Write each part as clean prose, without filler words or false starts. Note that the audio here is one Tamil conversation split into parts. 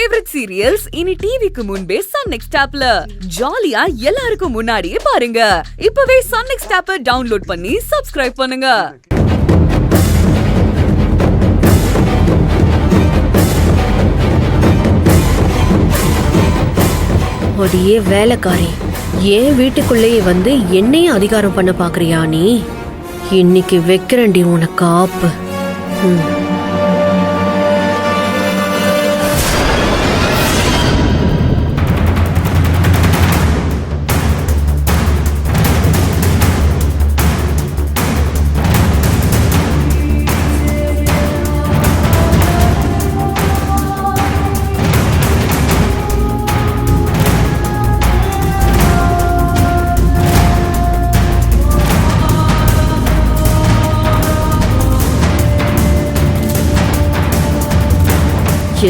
ஃபேவரட் சீரியல்ஸ் இனி டிவிக்கு முன்பே சன் நெக்ஸ்ட் ஆப்ல ஜாலியா எல்லாருக்கும் முன்னாடியே பாருங்க. இப்பவே சன் நெக்ஸ்ட் ஆப்பை டவுன்லோட் பண்ணி சப்ஸ்கிரைப் பண்ணுங்க. அடியே வேலைக்காரி, ஏன் வீட்டுக்குள்ளேயே வந்து என்னையும் அதிகாரம் பண்ண பாக்குறியா நீ? இன்னைக்கு வைக்கிறண்டி உனக்கு ஆப்பு.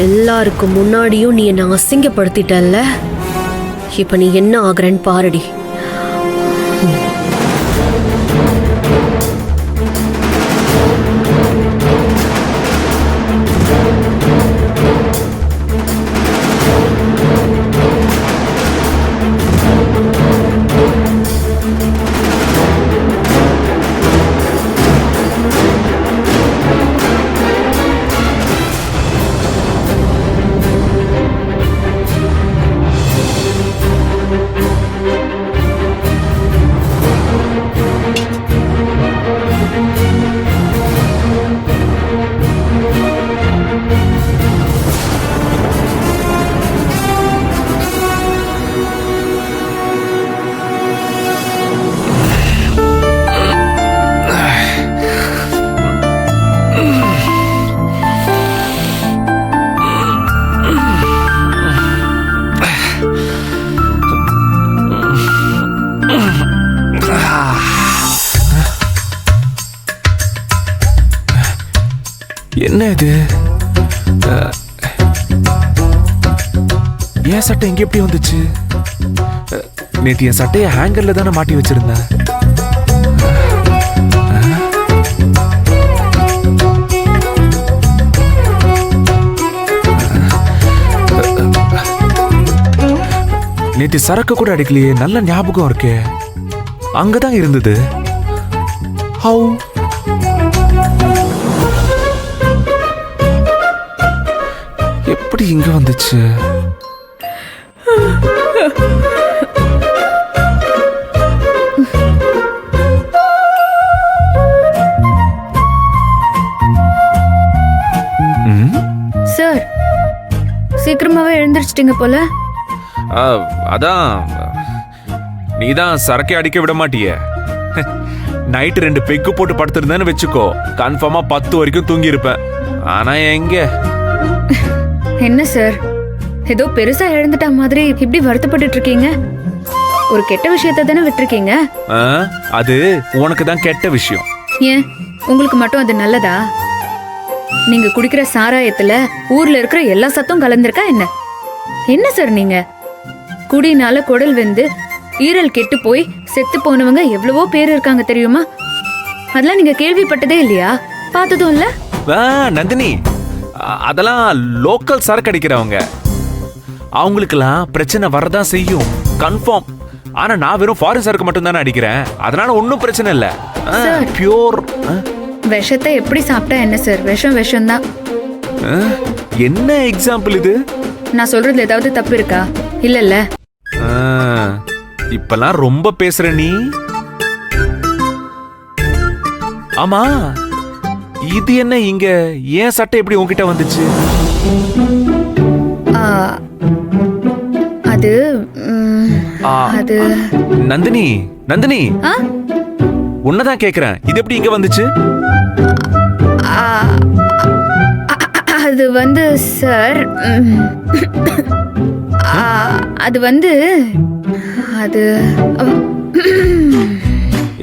எல்லாருக்கும் முன்னாடியும் நீ என்ன அசிங்கப்படுத்திட்டல்ல, இப்ப நீ என்ன ஆகுறன்னு பாருடி. என்ன இது? என் சட்டை எங்க எப்படி வந்துச்சு? நேத்து என் சட்டைய ஹேங்கர்ல தானே மாட்டி வச்சிருந்தேன். நேத்து சரக்கு கூட அடிக்கலையே, நல்ல ஞாபகம் இருக்கே. அங்கதான் இருந்தது. ஹவு? எப்படி இங்க வந்துச்சு? சார், சீக்கிரமாவே எழுந்திருச்சிட்டீங்க போல. அதான், நீதான் சரக்கே அடிக்க விட மாட்டிய. நைட்டு 2 பெக்கு போட்டு படுத்திருந்தேன்னு வச்சுக்கோ, கன்ஃபார்மா 10 வரைக்கும் தூங்கி இருப்பேன். ஆனா எங்க? என்ன சார், ஏதோ பெருசா எழுந்துட்டா மாதிரி இப்படி வருத்தப்பட்டு இருக்கீங்க? ஒரு கெட்ட விஷயத்தை தானே விட்டுருக்கீங்க. அது உனக்கு தான் கெட்ட விஷயம். ஏன், உங்களுக்கு மட்டும் அது நல்லதா? நீங்க குடிக்கிற சாராயத்துல ஊர்ல இருக்கிற எல்லா சத்தம் கலந்திருக்கா என்ன? என்ன சார் நீங்க? குடினால குடல் வெந்து ஈரல் கெட்டு போய் செத்து போனவங்க எவ்வளவோ பேர் இருக்காங்க தெரியுமா? அதெல்லாம் நீங்க கேள்விப்பட்டதே இல்லையா? பார்த்ததும் இல்ல? நந்தினி, அதெல்லாம் லோக்கல் சரக்கு அடிக்கிறவங்க. அவங்களுக்கெல்லாம் பிரச்சனை வரதான் செய்யும், கன்ஃபார்ம். ஆனா நான் வெறும் ஃபாரின் சரக்கு மட்டும் தானே அடிக்கிறேன், அதனால ஒன்னும் பிரச்சனை இல்ல. பியூர். விஷத்தை எப்படி சாப்பிட்டா என்ன சார்? விஷம் விஷம் தான். என்ன எக்ஸாம்பிள் இது? நான் சொல்றதுல ஏதாவது தப்பு இருக்கா? இல்லல்ல. இப்பெல்லாம் ரொம்ப பேசுற நீ. ஆமா, இது என்ன இங்க? ஏன் சட்டை எப்படி உன்கிட்ட வந்துச்சு? அது அது நந்தினி, நந்தினி, உன்னதான் கேக்குறேன். இது எப்படி இங்க வந்துச்சு? அது வந்து சார், அது வந்து அது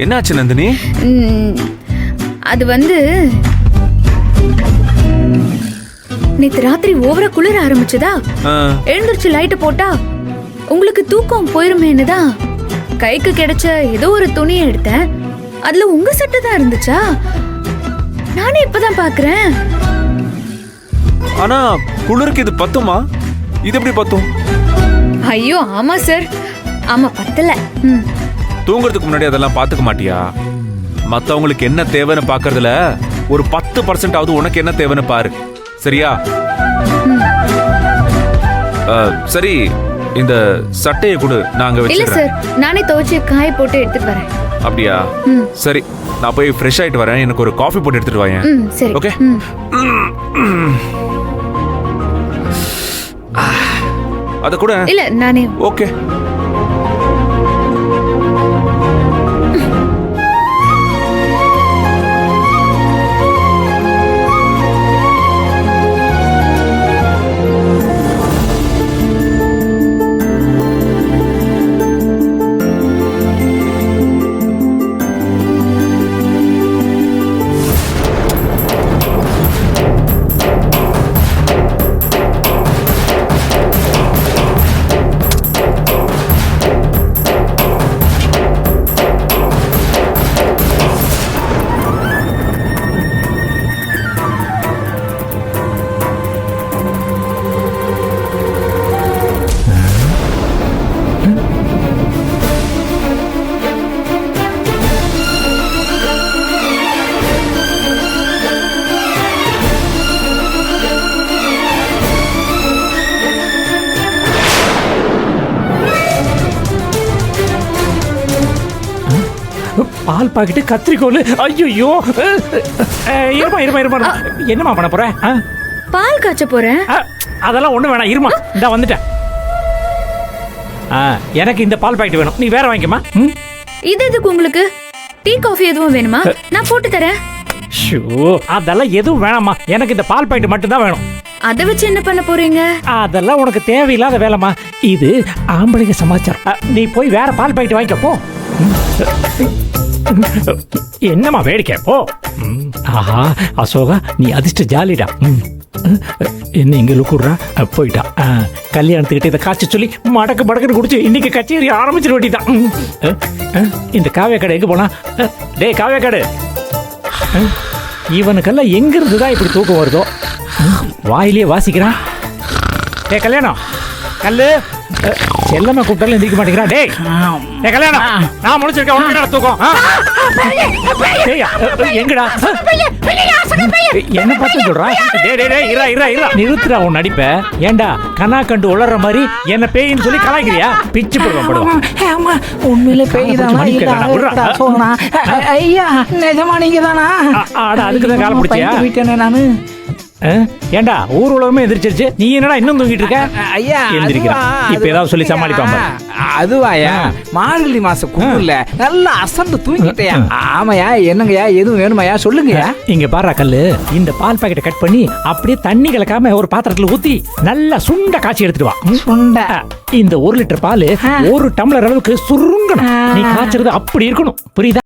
என்னாச்சு நந்தினி? அது வந்து நேத்து ராத்திரி ஓவரா குளிர ஆரம்பிச்சதா, எழுந்திருச்சு லைட் போட்டா உங்களுக்கு தூக்கம் போயிருமேனுதான் கைக்கு கிடைச்ச ஏதோ ஒரு துணியை எடுத்தேன். அதுல உங்க சட்டை தான் இருந்துச்சா? நானே இப்பதான் பாக்குறேன். ஆனா குளிருக்கு இது பத்துமா? இது எப்படி பத்தும்? ஐயோ ஆமா சார், ஆமா பத்தல. ம். தூங்குறதுக்கு முன்னாடி அதெல்லாம் பாத்துக்க மாட்டியா? மத்தவங்களுக்கு என்ன தேவைன்னு பாக்குறதுல ஒரு 10% ஆவது உனக்கு என்ன தேவைன்னு பாரு, சரியா? சரி, இந்த சட்டையை கொடு, நான் அங்க இல்ல வச்சிடுறேன். சார், நானே துவைச்சு காய போட்டு எடுத்துட்டு வரேன். அப்படியா? சரி, நான் போய் ஃப்ரெஷ் ஆயிட்டு வரேன். எனக்கு ஒரு காஃபி போட்டு எடுத்துட்டு வாங்க. ம் சரி. ஓகே. அத கூட இல்ல நானே. ஓகே. பால் பாக்கெட்டு, கத்திரிக்கோல். ஐயோ, இருமா. என்னம்மா பண்ண போற? பால் காய்ச்ச போறேன். அதெல்லாம் ஒண்ணு வேணாம், இருமா. இந்த வந்துட்டேன். எனக்கு இந்த பால் பாக்கெட் வேணும், நீ வேற வாங்கிக்கமா. இது எதுக்கு உங்களுக்கு? டீ காஃபி எதுவும் வேணுமா? நான் போட்டு தரேன். ஷோ, அதெல்லாம் எதுவும் வேணாமா, எனக்கு இந்த பால் பாக்கெட் மட்டும் தான் வேணும். அதை வச்சு என்ன பண்ண போறீங்க? அதெல்லாம் உனக்கு தேவையில்லாத வேலைமா, இது ஆம்பளைங்க சமாச்சாரம். நீ போய் வேற பால் பாக்கெட் வாங்கிக்க போ. என்னம்மா வேடிக்கை, போ. ஆஹா அசோகா, நீ அதிர்ஷ்ட ஜாலிடா. என்ன இங்க லுக்குடுறா? போயிட்டா. கல்யாணத்துக்கிட்ட இதை காய்ச்சி சொல்லி மடக்கு குடிச்சு இன்னைக்கு கச்சேரி ஆரம்பிச்சிட வேண்டிதான். இந்த காவிய கடை எங்க போனா? டேய் காவிய கடை, இவனுக்கெல்லாம் எங்க இருந்துதான் இப்படி தூக்கம் வருதோ? வாயிலே வாசிக்கிறான். டே கல்யாணம், கல்லு செல்லமா கூப்பிட்டாலும் எந்திரிக்க மாட்டேங்கிறான். டே கல்யாணம், நான் முடிச்சிருக்கேன், உனக்கு தூக்கம்? எங்கடா என்ன பார்த்து சொல்றான்? நிறுத்துறா உன் நடிப்ப. ஏண்டா கண்ணா கண்டு உளற மாதிரி என்ன பேயின்னு சொல்லி கலாய்க்கிறியா? பிச்சு போடுவான். உண்மையில பேய் தானா? ஐயா நிஜமா நீங்க தானா? அதுக்குதான் காலம் பிடிச்சியா? நானு ஏண்டா ஊர் உலகமே எந்திரிச்சிருச்சு, நீ என்னடா இன்னும் தூங்கிட்டு இருக்க? ஐயா எந்திரிக்கிறான். இப்ப ஏதாவது சொல்லி சமாளிப்பாங்க. அதுவாயா, மார்கழி மாசம் கும்புல நல்லா அசந்து தூங்கிட்டயா? ஆமாயா, என்னங்கயா, எதுவும் வேணுமாயா சொல்லுங்கயா. இங்க பாரு கல்லு, இந்த பால் பாக்கெட்டை கட் பண்ணி அப்படியே தண்ணி கலக்காம ஒரு பாத்திரத்துல ஊத்தி நல்லா சுண்ட காய்ச்சி எடுத்துட்டு வா. சுண்ட இந்த 1 லிட்டர் பால் 1 டம்ளர் அளவுக்கு சுருங்கணும். நீ காய்ச்சறது அப்படி இருக்கணும், புரியுதா?